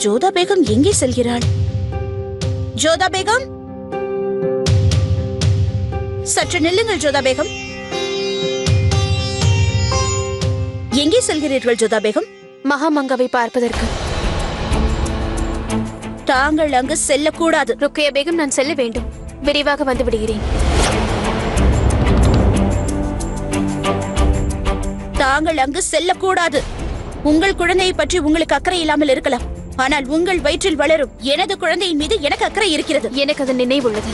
ஜோதா பேகம் எங்கே செல்கிறாள்? ஜோதா பேகம், சற்று நில்லுங்கள். ஜோதா பேகம், எங்கே செல்கிறீர்கள்? ஜோதா பேகம், மகாமங்காவை பார்ப்பதற்கு. தாங்கள் அங்கு செல்லக்கூடாது. ருக்கையா பேகம், நான் செல்ல வேண்டும். விரைவாக வந்து விடுகிறேன். தாங்கள் அங்கு செல்லக்கூடாது. உங்கள் குழந்தையை பற்றி உங்களுக்கு அக்கறை இல்லாமல் இருக்கலாம், ஆனால் உங்கள் வயிற்றில் வளரும் எனது குழந்தையின் மீது எனக்கு அக்கறை இருக்கிறது. எனக்கு அது நினைவுள்ளது.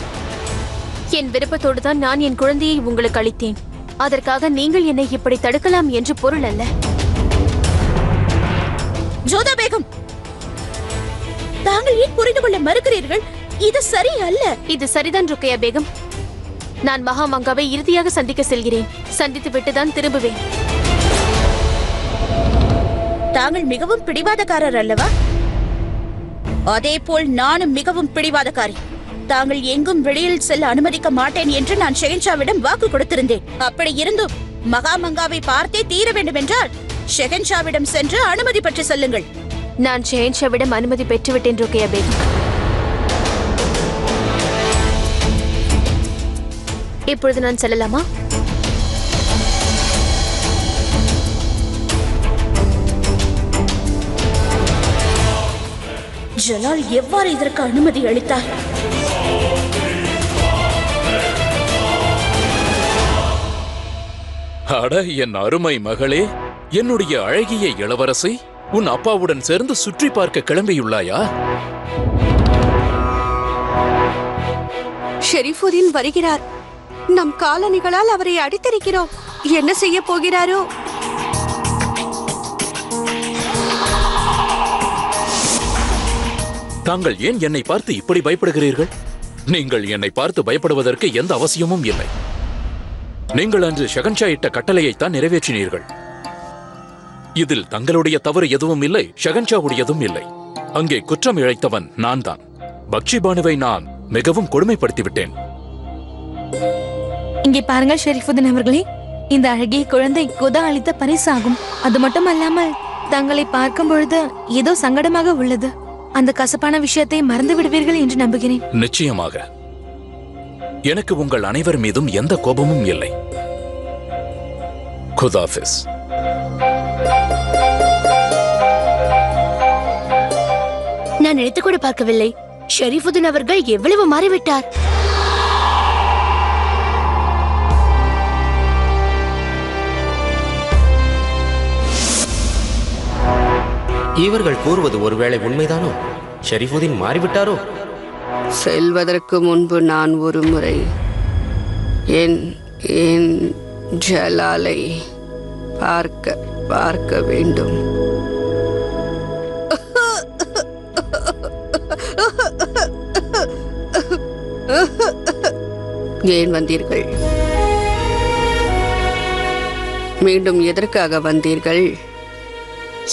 என் விருப்பத்தோடு தான் நான் என் குழந்தையை உங்களுக்கு அளித்தேன். அதற்காக நீங்கள் என்னை இப்படி தடுக்கலாம் என்று பொருள் அல்ல. ஜோதா பேகம், தாங்கள் ஏன் புரிந்து கொள்ள மறுக்கிறீர்கள்? இது சரி அல்ல. இது சரிதான் ருக்கையா பேகம். நான் மகாமங்காவை இறுதியாக சந்திக்க செல்கிறேன். சந்தித்து விட்டுதான் திரும்புவேன். தாங்கள் மிகவும் பிடிவாதக்காரர் அல்லவா? அதே போல் நானும் மிகவும் பிடிவாதக்காரி. தாங்கள் எங்கும் வெளியில் செல்ல அனுமதிக்க மாட்டேன் என்று நான் ஷெஹன்ஷாவிடம் வாக்கு கொடுத்திருந்தேன். அப்படி இருந்தும் மகாமங்காவை பார்த்தே தீர வேண்டும் என்றால் ஷெஹன்ஷாவிடம் சென்று அனுமதி பற்றி சொல்லுங்கள். நான் ஷெஹன்ஷாவிடம் அனுமதி பெற்றுவிட்டேன் ருக்கையா பேகம். இப்பொழுது நான் செல்லலாமா? ஜலால் எவ்வாறு இதற்கு அனுமதி அளித்தார்? அட என் அருமை மகளே, என்னுடைய அழகிய இளவரசி, உன் அப்பாவுடன் சேர்ந்து சுற்றி பார்க்க கிளம்பியுள்ளாயா? ஷெரீஃபுதீன் வருகிறார். நம் காலணிகளால் அவரை அடித்திருக்கிறோம். என்ன செய்ய போகிறாரோ? தாங்கள் ஏன் என்னை பார்த்து இப்படி பயப்படுகிறீர்கள்? நீங்கள் என்னை பார்த்து பயப்படுவதற்கு எந்த அவசியமும் இல்லை. நீங்கள் அன்று ஷெஹன்ஷா இட்ட கட்டளையைத்தான் நிறைவேற்றினீர்கள். இதில் தங்களுடைய தவறு எதுவும் இல்லை, ஷெஹன்ஷாவுடையதும் இல்லை. அங்கே குற்றம் இழைத்தவன் நான் தான். பக்ஷி பானுவை நான் மிகவும் கொடுமைப்படுத்திவிட்டேன். இங்கே பாருங்கள் ஷெரீஃபுதீன் அவர்களே, இந்த அழகிய குழந்தை குதா அளித்த பரிசாகும். அது மட்டுமல்லாமல் தங்களை பார்க்கும் பொழுது ஏதோ சங்கடமாக உள்ளது. அந்த கசப்பான விஷயத்தை மறந்து விடுவீர்கள் என்று நம்புகிறேன். நிச்சயமாக. எனக்கு உங்கள் அனைவர் மீதும் எந்த கோபமும் இல்லை. குதாஃபிஸ். நான் நினைத்து கூட பார்க்கவில்லை. ஷெரீஃபுதீன் அவர்கள் எவ்வளவு மாறிவிட்டார். இவர்கள் கூறுவது ஒருவேளை உண்மைதானோ? ஷெரீஃபுதீன் மாறிவிட்டாரோ? செல்வதற்கு முன்பு நான் ஒரு முறை என் ஜலாலை பார்க்க வேண்டும். ஏன் வந்தீர்கள்? மீண்டும் எதற்காக வந்தீர்கள்?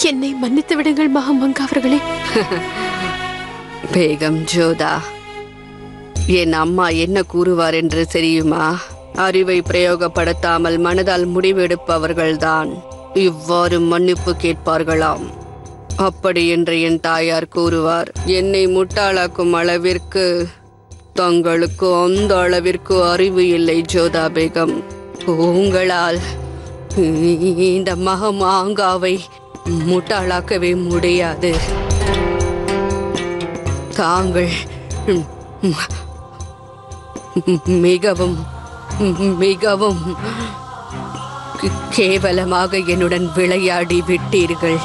என்னை மன்னித்து விடுங்கள் மகாமங்கா அவர்களே. பேகம் ஜோதா, என் அம்மா என்ன கூறுவார் என்று தெரியுமா? அறிவை பிரயோகப்படுத்தாமல் மனதால் முடிவெடுப்பவர்கள்தான் இவ்வாறு மன்னிப்பு கேட்பார்களாம். அப்படி என்று என் தாயார் கூறுவார். என்னை முட்டாளாக்கும் அளவிற்கு தங்களுக்கு அந்த அளவிற்கு அறிவு இல்லை ஜோதா பேகம். உங்களால் இந்த மகாமங்காவை முட்டாளாக்கவே முடியாது. தாங்கள் மிகவும் மிகவும் கேவலமாக என்னுடன் விளையாடி விட்டீர்கள்.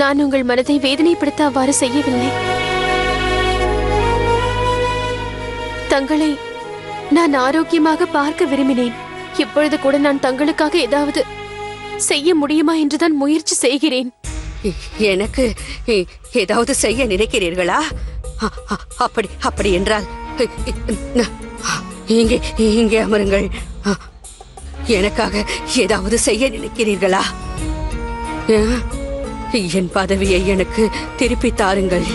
நான் உங்கள் மனதை வேதனைப்படுத்த அவ்வாறு செய்யவில்லை. தங்களை நான் ஆரோக்கியமாக பார்க்க விரும்பினேன். இப்பொழுது கூட நான் தங்களுக்காக ஏதாவது செய்ய முடியுமா என்றுதான் முயற்சி செய்கிறேன். எனக்கு ஏதாவது செய்ய நினைக்கிறீர்களா? அப்படி என்றால் இங்கே அமருங்கள். எனக்காக ஏதாவது செய்ய நினைக்கிறீர்களா? என் பதவியை எனக்கு திருப்பி தாருங்கள்.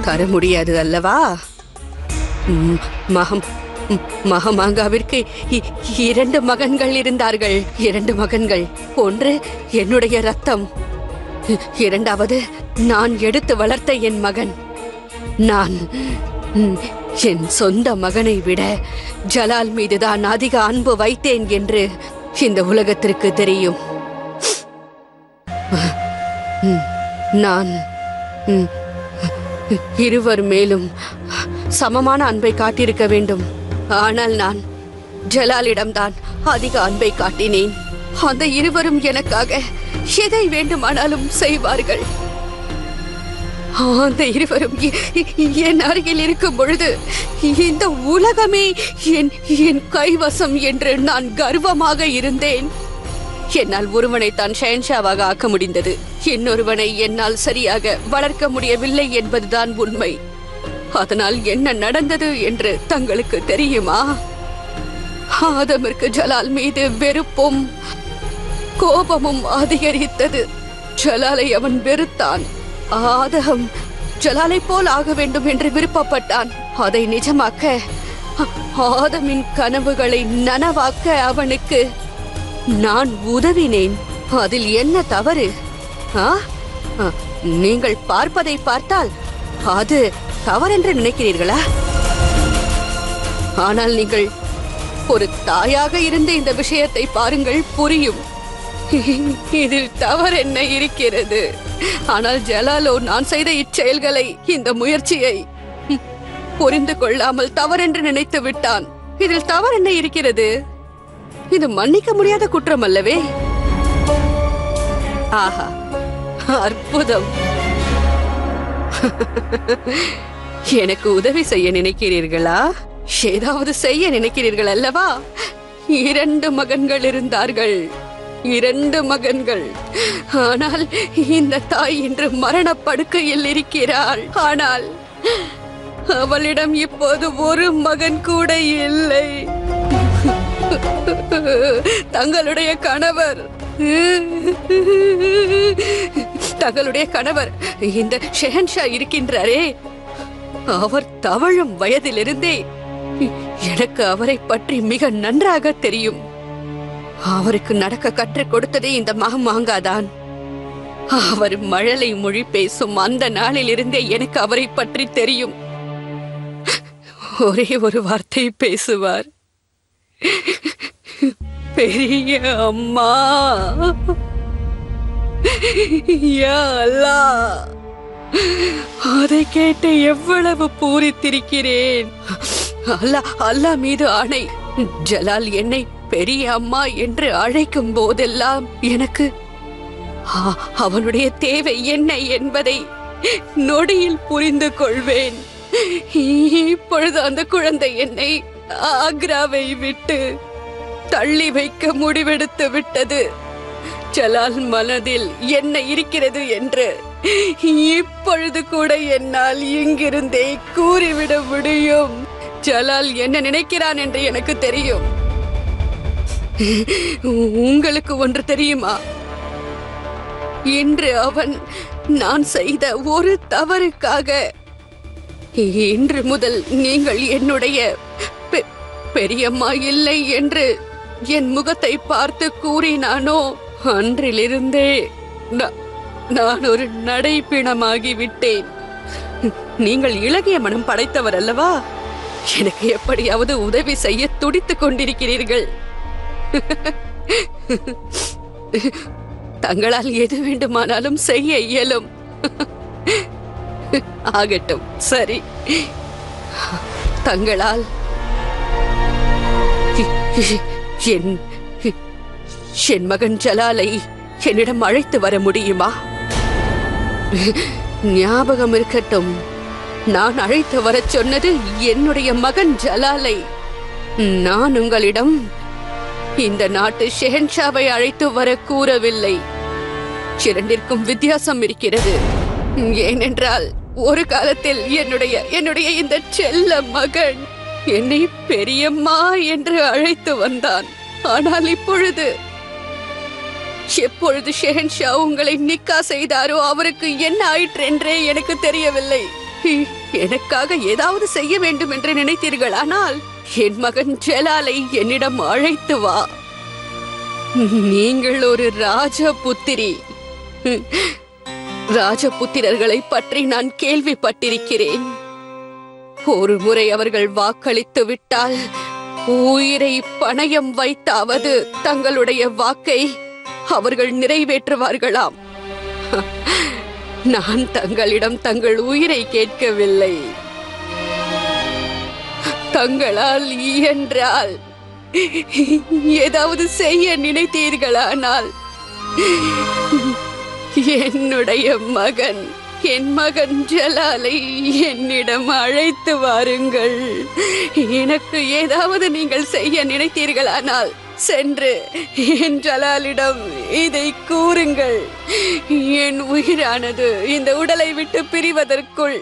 தர முடியாது அல்லவா? மகாமங்காவிற்கு 2 மகன்கள் இருந்தார்கள். 2 மகன்கள். ஒன்று என்னுடைய ரத்தம், இரண்டாவது, நான் எடுத்து வளர்த்த என் மகன். நான் என் சொந்த மகனை விட ஜலால் மீதுதான் அதிக அன்பு வைத்தேன் என்று இந்த உலகத்திற்கு தெரியும். நான் இருவர் மேலும் சமமான அன்பை காட்டியிருக்க வேண்டும். ஆனால் நான் ஜலாலிடம்தான் அதிக அன்பை காட்டினேன். அந்த இருவரும் எனக்காக எதை வேண்டுமானாலும் செய்வார்கள். அந்த இருவரும் என் அருகில் இருக்கும் பொழுது இந்த உலகமே என் கைவசம் என்று நான் கர்வமாக இருந்தேன். என்னால் ஒருவனை தான் ஷெஹன்ஷாவாக ஆக்க முடிந்தது, இன்னொருவனை என்னால் சரியாக வளர்க்க முடியவில்லை என்பதுதான் உண்மை. அதனால் என்ன நடந்தது என்று தங்களுக்கு தெரியுமா? ஆதமிற்கு ஜலால் மீது வெறுப்பும் கோபமும் அதிகரித்தது. ஜலாலை அவன் வெறுத்தான். ஆதம் ஜலாலை போல் ஆக வேண்டும் என்று விருப்பப்பட்டான். அதை நிஜமாக்க, ஆதமின் கனவுகளை நனவாக்க அவனுக்கு நான் உதவினேன். அதில் என்ன தவறு? நீங்கள் பார்ப்பதை பார்த்தால் அது தவறென்று நினைக்கிறீர்களா? ஆனால் நீங்கள் ஒரு தாயாக இருந்து இந்த விஷயத்தை பாருங்கள், புரியும். இதில் தவறு என்ன இருக்கிறது? ஆனால் ஜலாலோ நான் செய்த இச்செயல்களை, இந்த முயற்சியை புரிந்து கொள்ளாமல் தவறென்று நினைத்து விட்டான். இதில் தவறு என்ன இருக்கிறது? இது மன்னிக்க முடியாத குற்றம் அல்லவே? ஆஹா, அற்புதம்! எனக்கு உதவி செய்ய நினைக்கிறீர்களா? ஏதாவது செய்ய நினைக்கிறீர்கள் அல்லவா? 2 மகன்கள் இருந்தார்கள், 2 மகன்கள். ஆனால் இந்த தாய் இன்று மரணப்படுக்கையில் இருக்கிறாள். ஆனால் அவளிடம் இப்போது ஒரு மகன் கூட இல்லை. தங்களுடைய கணவர் இந்த ஷெஹன்ஷா இருக்கின்றாரே, அவர் தவழும் வயதிலிருந்தே எனக்கு அவரை பற்றி மிக நன்றாக தெரியும். அவருக்கு நடக்க கற்றுக் கொடுத்ததே இந்த மகமாங்காதான். அவர் மழலை மொழி பேசும் அந்த நாளில் இருந்தே எனக்கு அவரை பற்றி தெரியும். ஒரே ஒரு வார்த்தை பேசுவார், பெரிய அம்மா. யா அல்லாஹ், அதை கேட்டு எவ்வளவு பூரித்திருக்கிறேன். அல்லாஹ் மீது ஆணை, ஜலால் என்னை பெரிய அம்மா என்று அழைக்கும் போதெல்லாம் எனக்கு அவனுடைய தேவை என்ன என்பதை நொடியில் புரிந்து கொள்வேன். இப்பொழுது அந்த குழந்தை என்னை ஆக்ராவை விட்டு தள்ளி வைக்க முடிவெடுத்து விட்டது. ஜலால் மனதில் என்ன இருக்கிறது என்று இப்பொழுது கூட என்னால் இங்கிருந்தே கூறிவிட முடியும். ஜலால் என்ன நினைக்கிறான் என்று எனக்கு தெரியும். உங்களுக்கு ஒன்று தெரியுமா? இன்று அவன் நான் செய்த ஒரு தவறுக்காக இன்று முதல் நீங்கள் என்னுடைய பெரியம்மா இல்லை என்று என் முகத்தை பார்த்து கூறினானோ, அன்றிலிருந்தே நான் ஒரு நடைப்பிணமாகி விட்டேன். நீங்கள் இளகிய மனம் படைத்தவர் அல்லவா? எனக்கு எப்படியாவது உதவி செய்ய துடித்துக் கொண்டிருக்கிறீர்கள். தங்களால் எது வேண்டுமானாலும் செய்ய இயலும். ஆகட்டும், சரி. தங்களால் என் மகன் ஜலாலை என்னிடம் அழைத்து வர முடியுமா? ஞாபகம் இருக்கட்டும், நான் அழைத்து வர சொன்னது என்னுடைய மகன் ஜலாலை. நான் உங்களிடம் இந்த நாட்டு ஷெஹன்ஷாவை அழைத்து வர கூறவில்லை. இரண்டிற்கும் வித்தியாசம் இருக்கிறது. ஏனென்றால் ஒரு காலத்தில் என்னுடைய இந்த செல்ல மகன் என்னை பெரியம்மா என்று அழைத்து வந்தான். ஆனால் எப்பொழுது ஷெஹன்ஷா உங்களை நிக்கா செய்தாரோ அவருக்கு என்ன ஆயிற்று என்றே எனக்கு தெரியவில்லை. எனக்காக ஏதாவது செய்ய வேண்டும் என்று நினைத்தீர்கள். ஆனால் என் மகன் ஜலாலை என்னிடம் அழைத்து வா. நீங்கள் ஒரு ராஜபுத்திரி. ராஜபுத்திரர்களை பற்றி நான் கேள்விப்பட்டிருக்கிறேன். ஒரு முறை அவர்கள் வாக்களித்து விட்டால் உயிரை பணயம் வைத்தாவது தங்களுடைய வாக்கை அவர்கள் நிறைவேற்றுவார்களாம். நான் தங்களிடம் தங்கள் உயிரை கேட்கவில்லை. தங்களால் இயன்றால் ஏதாவது செய்ய நினைத்தீர்களானால் என்னுடைய மகன், என் மகன் ஜலாலை என்னிடம் அழைத்து வாருங்கள். எனக்கு ஏதாவது நீங்கள் செய்ய நினைத்தீர்களானால் சென்று என் ஜலாலிடம் இதை கூறுங்கள். என் உயிரானது இந்த உடலை விட்டு பிரிவதற்குள்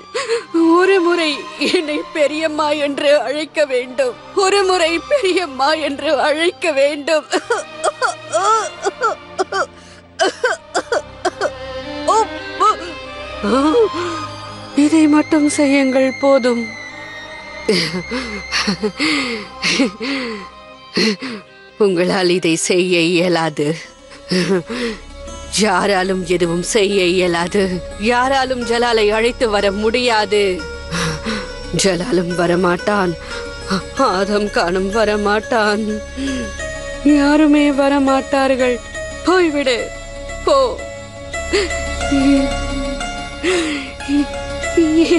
ஒரு முறை என்னை பெரியம்மா என்று அழைக்க வேண்டும். ஒரு முறை பெரியம்மா என்று அழைக்க வேண்டும். இதை மட்டும் செய்யுங்கள், போதும். உங்களால் இதை செய்ய இயலாது. யாராலும் எதுவும் செய்ய இயலாது. யாராலும் ஜலாலை அழைத்து வர முடியாது. ஜலாலும் வரமாட்டான், ஆதம் காணும் வரமாட்டான், யாருமே வரமாட்டார்கள். போய்விடு, போ.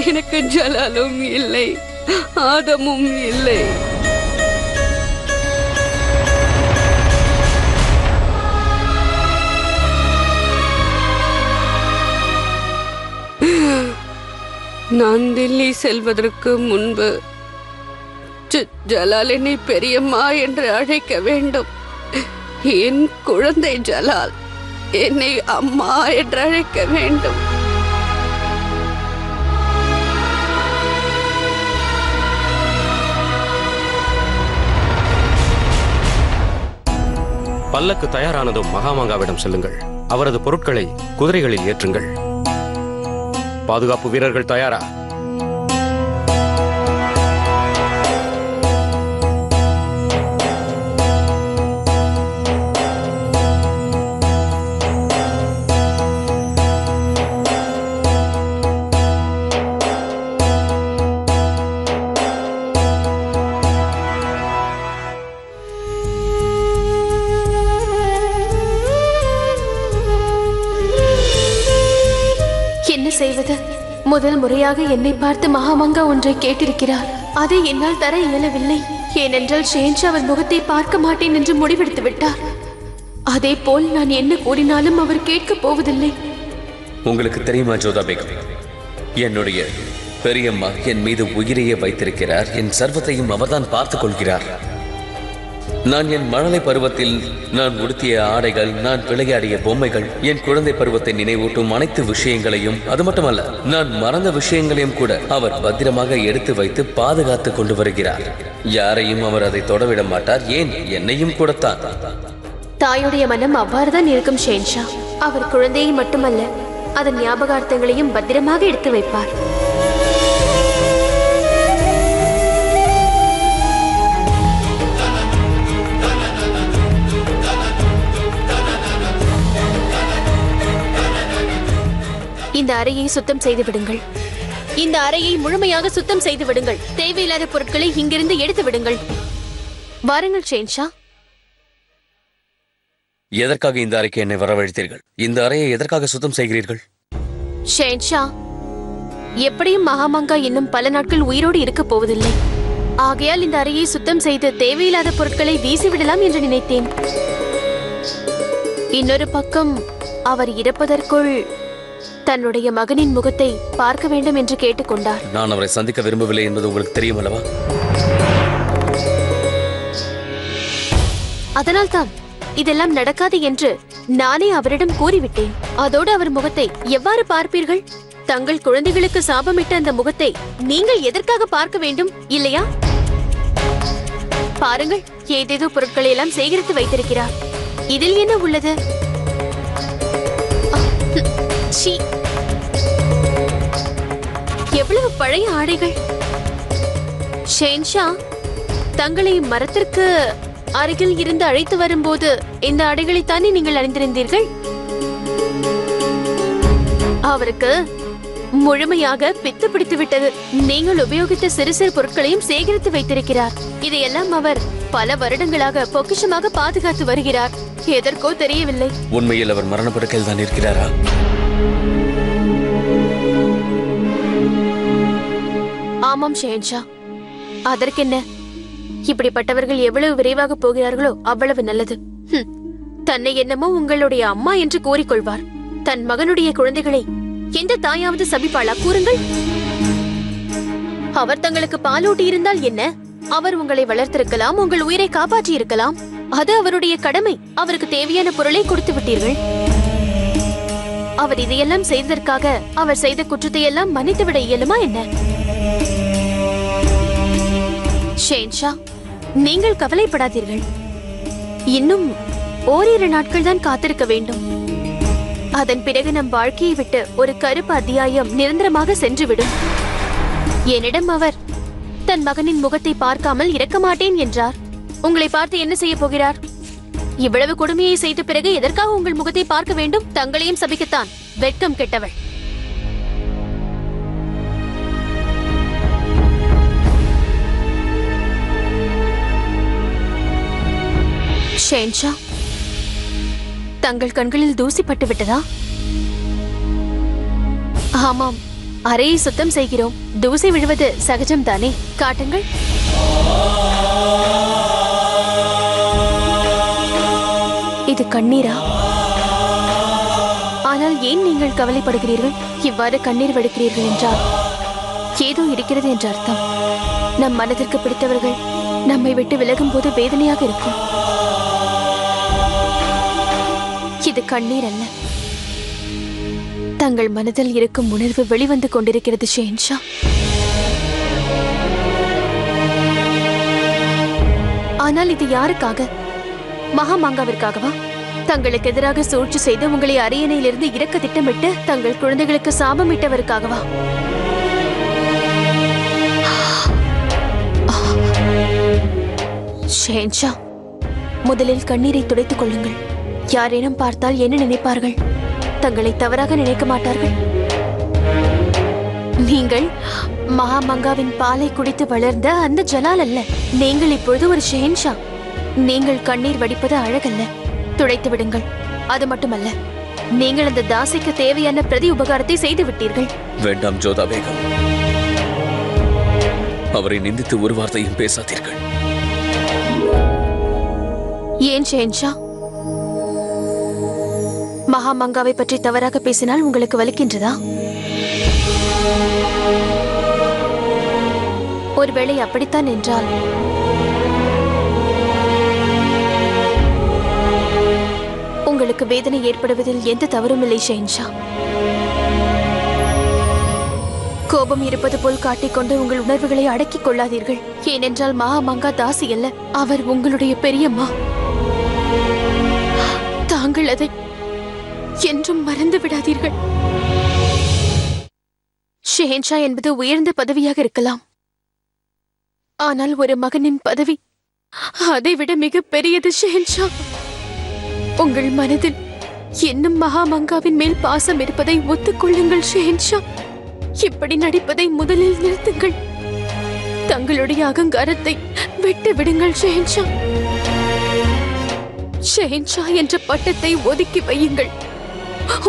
எனக்கு ஜலாலும் இல்லை, ஆதமும் இல்லை. நான் தில்லி செல்வதற்கு முன்பு ஜலால் என்னை பெரியம்மா என்று அழைக்க வேண்டும். என் குழந்தை ஜலால் என்னை அம்மா என்று அழைக்க வேண்டும். பல்லக்கு தயாரானதும் மகாமாங்காவிடம் செல்லுங்கள். அவரது பொருட்களை குதிரைகளில் ஏற்றுங்கள். பாதுகாப்பு வீரர்கள் தயாரா? செய்வது? முதல் முறையாக என்னை பார்த்து மகாமங்கா ஒன்றை கேட்டிருக்கிறார். அதை என்னால் தர இயலவில்லை. ஏனென்றால் ஷேன்ஷா அவர் முகத்தை பார்க்க மாட்டேன் என்று முடிவெடுத்து விட்டார். அதே போல் நான் என்ன கூறினாலும் அவர் கேட்கப் போவதில்லை. உங்களுக்கு தெரியுமா ஜோதா பேகம், என்னுடைய பெரியம்மா என் மீது உயிரையே வைத்திருக்கிறார். என் சர்வத்தையும் அவர்தான் பார்த்துக் கொள்கிறார். நான் என் மழலை பருவத்தில் நான் உடுத்திய ஆடைகள், நான் விளையாடிய பொம்மைகள், என் குழந்தை பருவத்தை நினைவூட்டும் அனைத்து விஷயங்களையும், அது மட்டுமல்ல நான் மறந்த விஷயங்களையும் கூட அவர் பத்திரமாக எடுத்து வைத்து பாதுகாத்து கொண்டு வருகிறார். யாரையும் அவர் அதை தொடவிட மாட்டார், ஏன் என்னையும் கூடத்தான். தாயுடைய மனம் அவ்வாறுதான் இருக்கும் ஷேன்ஷா. அவர் குழந்தையை மட்டுமல்ல, அதன் ஞாபகார்த்தங்களையும் பத்திரமாக எடுத்து வைப்பார். இந்த அறையை சுத்தம் செய்து விடுங்கள். இந்த அறையை முழுமையாக சுத்தம் செய்து விடுங்கள். தேவையில்லாத பொருட்களை இங்கிருந்து எடுத்து விடுங்கள். வாருங்கள் ஷேன்ஷா. எதற்காக இந்த அறைக்கு என்னை வரவழைத்தீர்கள்? இந்த அறையை எதற்காக சுத்தம் செய்கிறீர்கள்? ஷேன்ஷா, எப்படியும் மகாமங்கா இன்னும் பல நாட்கள் உயிரோடு இருக்க போவதில்லை. ஆகையால் இந்த அறையை சுத்தம் செய்து தேவையில்லாத பொருட்களை வீசிவிடலாம் என்று நினைத்தேன். இன்னொரு பக்கம் அவர் இறப்பதற்குள் தன்னுடைய மகனின் முகத்தை பார்க்க வேண்டும் என்று கேட்டுக்கொண்டார். நான் அவரை சந்திக்க விரும்பவில்லை என்பது உங்களுக்கு தெரியும் அல்லவா? அதனால்தான் இதெல்லாம் நடக்காது என்று நானே அவரிடம் கூறிவிட்டேன். அதோடு அவர் முகத்தை எவ்வாறு பார்ப்பீர்கள்? தங்கள் குழந்தைகளுக்கு சாபமிட்ட அந்த முகத்தை நீங்கள் எதற்காக பார்க்க வேண்டும், இல்லையா? பாருங்கள், ஏதேதோ பொருட்களை எல்லாம் சேகரித்து வைத்திருக்கிறார். இதில் என்ன உள்ளது? எவ்வளவு பழைய ஆடைகள்! ஷேன்ஷா, தங்களை மரத்திற்கு அருகில் இருந்து அழைத்து வரும்போது இந்த ஆடைகளைத்தானே நீங்கள் அணிந்திருந்தீர்கள்? அவருக்கு முழுமையாக பித்து பிடித்து விட்டது. நீங்கள் உபயோகித்த சிறு சிறு பொருட்களையும் சேகரித்து வைத்திருக்கிறார். இதையெல்லாம் அவர் பல வருடங்களாக பொக்கிஷமாக பாதுகாத்து வருகிறார். எதற்கோ தெரியவில்லை. உண்மையில் அவர் மரணப்படுக்கையில் தான் இருக்கிறாரா? ஆமாம் ஷெஹன்ஷா. அதற்கென்ன? இப்படிப்பட்டவர்கள் எவ்வளவு விரைவாக போகிறார்களோ அவ்வளவு நல்லது. தன்னை என்னமோ உங்களுடைய அம்மா என்று கூறிக்கொள்வார். தன் மகனுடைய குழந்தைகளை எந்த தாயாவது சபிப்பாளா? கூறுங்கள். அவர் தங்களுக்கு பாலூட்டி இருந்தால் என்ன? அவர் உங்களை வளர்த்திருக்கலாம், உங்கள் உயிரை காப்பாற்றி இருக்கலாம். அது அவருடைய கடமை. அவருக்கு தேவையான பொருளை கொடுத்து விட்டீர்கள். அவர் இதையெல்லாம் செய்ததற்காக அவர் செய்த குற்றத்தை எல்லாம் மன்னித்துவிட இயலுமா என்ன? ஷெஹன்ஷா, நீங்கள் கவலைப்படாதீர்கள். இன்னும் ஓரிரு நாட்கள் தான் காத்திருக்க வேண்டும். அதன் பிறகு நம் வாழ்க்கையை விட்டு ஒரு கருப்பு அத்தியாயம் நிரந்தரமாக சென்றுவிடும். என்னிடம் அவர் தன் மகனின் முகத்தை பார்க்காமல் இறக்க மாட்டேன் என்றார். உங்களை பார்த்து என்ன செய்ய போகிறார்? இவ்வளவு கொடுமையை செய்த பிறகு எதற்காக உங்கள் முகத்தை பார்க்க வேண்டும்? தங்களையும் சபிக்கத்தான். வெட்கம் கெட்டவள். ஷெஹன்ஷா, தங்கள் கண்களில் தூசி பட்டு விட்டதா? ஆமாம், அறையை சுத்தம் செய்கிறோம். தூசி விழுவது சகஜம் தானே? காட்டுங்கள். இது கண்ணீரா? ஆனால் ஏன் நீங்கள் கவலைப்படுகிறீர்கள்? இவ்வாறு கண்ணீர் வடிக்கிறீர்கள் என்றால் ஏதோ இருக்கிறது என்ற அர்த்தம். நம் மனதிற்கு பிடித்தவர்கள் நம்மை விட்டு விலகும் போது வேதனையாக இருக்கும். இது கண்ணீர் அல்ல. தங்கள் மனதில் இருக்கும் உணர்வு வெளிவந்து கொண்டிருக்கிறது ஷெஹன்ஷா. ஆனால் இது யாருக்காக? மகாமாங்காவிற்காகவா? தங்களுக்கு எதிராக சூழ்ச்சி செய்து உங்களை அரியணையிலிருந்து இறக்க திட்டமிட்டு தங்கள் குழந்தைகளுக்கு சாபமிட்டவருக்காகவா? ஷெஹன்ஷா, முதலில் கண்ணீரை துடைத்துக் கொள்ளுங்கள். யாரேனும் பார்த்தால் என்ன நினைப்பார்கள்? தங்களை தவறாக நினைக்க மாட்டார்கள். நீங்கள் மகாமங்காவின் பாலை குடித்து வளர்ந்த அந்த ஜலால் அல்ல. நீங்கள் இப்பொழுது ஒரு ஷெஹன்ஷா. நீங்கள் கண்ணீர் வடிப்பது அழகல்ல. துடைத்து விடுங்கள். அது மட்டுமல்ல, நீங்கள் அந்த தாசிக்கு தேவையான பிரதி உபகாரத்தை செய்து விட்டீர்கள். வேண்டாம் ஜோதா பேகம், அவரை நிந்தித்து ஒரு வார்த்தையும் பேசாதீர்கள். ஏன் ஷெஹன்ஷா? மகாமங்காவை பற்றி தவறாக பேசினால் உங்களுக்கு வலிக்கின்றதா? ஒருவேளை அப்படித்தான் என்றால் உங்களுக்கு வேதனை ஏற்படுவதில் எந்த தவறும் இல்லை ஷெஹன்ஷா. கோபம் இருப்பது போல் காட்டிக்கொண்டு உங்கள் உணர்வுகளை அடக்கிக் கொள்ளாதீர்கள். ஏனென்றால் மகாமங்கா தாசி அல்ல, அவர் உங்களுடைய பெரியம்மா. தாங்கள் அதை என்றும் மறந்து விடாதீர்கள். ஷெஹன்ஷா என்பது உயர்ந்த பதவியாக இருக்கலாம். ஆனால் ஒரு மகனின் பதவி அதைவிட மிக பெரியது ஷெஹன்ஷா. உங்கள் மனதில் இன்னும் மகாமங்காவின் மேல் பாசம் இருப்பதை ஒத்துக்கொள்ளுங்கள் ஷெஹன்ஷா. இப்படி நடிப்பதை முதலில் நிறுத்துங்கள். தங்களுடைய அகங்காரத்தை விட்டு விடுங்கள் ஷெஹன்ஷா. ஷெஹன்ஷா என்ற பட்டத்தை ஒதுக்கி வையுங்கள்.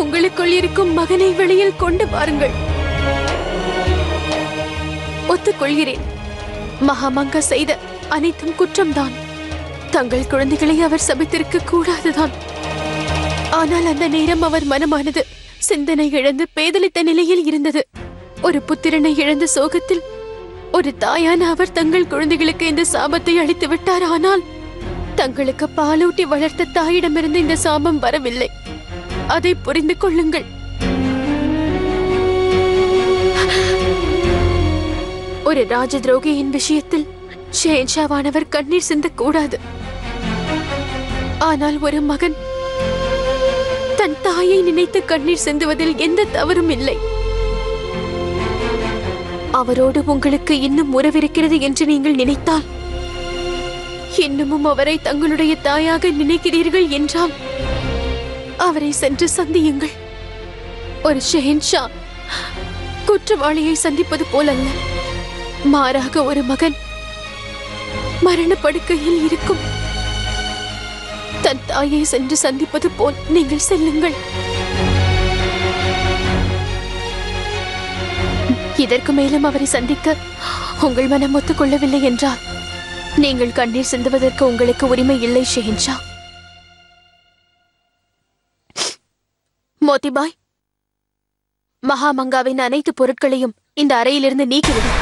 உங்களுக்குள் இருக்கும் மகனை வெளியில் கொண்டு பாருங்கள். ஒத்துக்கொள்கிறேன், மகாமங்கா செய்த அனைத்தும் குற்றம்தான். தங்கள் குழந்தைகளை அவர் சபித்திருக்க கூடாதுதான். ஆனால் அந்த நேரம் அவர் மனமானது சிந்தனை இழந்து பேதலித்த நிலையில் இருந்தது. ஒரு புத்திரனை இழந்த சோகத்தில் ஒரு தாயான அவர் தங்கள் குழந்தைகளுக்கு இந்த சாபத்தை அளித்து விட்டார். ஆனால் தங்களுக்கு பாலூட்டி வளர்த்த தாயிடமிருந்து இந்த சாபம் வரவில்லை. அதை புரிந்து கொள்ளுங்கள். ஒரு ராஜ துரோகியின் விஷயத்தில் ஷெஹன்ஷாவானவர் கண்ணீர் சிந்தக்கூடாது. ஆனால் ஒரு மகன் தன் தாயை நினைத்து கண்ணீர் சிந்துவதில் எந்த தவறும் இல்லை. அவரோடு உங்களுக்கு இன்னும் உறவிருக்கிறது என்று நீங்கள் நினைத்தால், இன்னமும் அவரை தங்களுடைய தாயாக நினைக்கிறீர்கள் என்றால் அவரை சென்று சந்தியுங்கள். ஒரு ஷெஹன்ஷா குற்றவாளியை சந்திப்பது போலல்ல, மாறாக ஒரு மகன் மரணப்படுக்கையில் இருக்கும் தன் தாயை சென்று சந்திப்பது போல் நீங்கள் செல்லுங்கள். இதற்கு மேலும் அவரை சந்திக்க உங்கள் மனம் ஒத்துக்கொள்ளவில்லை என்றால் நீங்கள் கண்ணீர் சிந்துவதற்கு உங்களுக்கு உரிமை இல்லை ஷெஹன்ஷா. மோதிபாய், மகாமங்காவின் அனைத்து பொருட்களையும் இந்த அறையிலிருந்து நீக்கிவிடும்.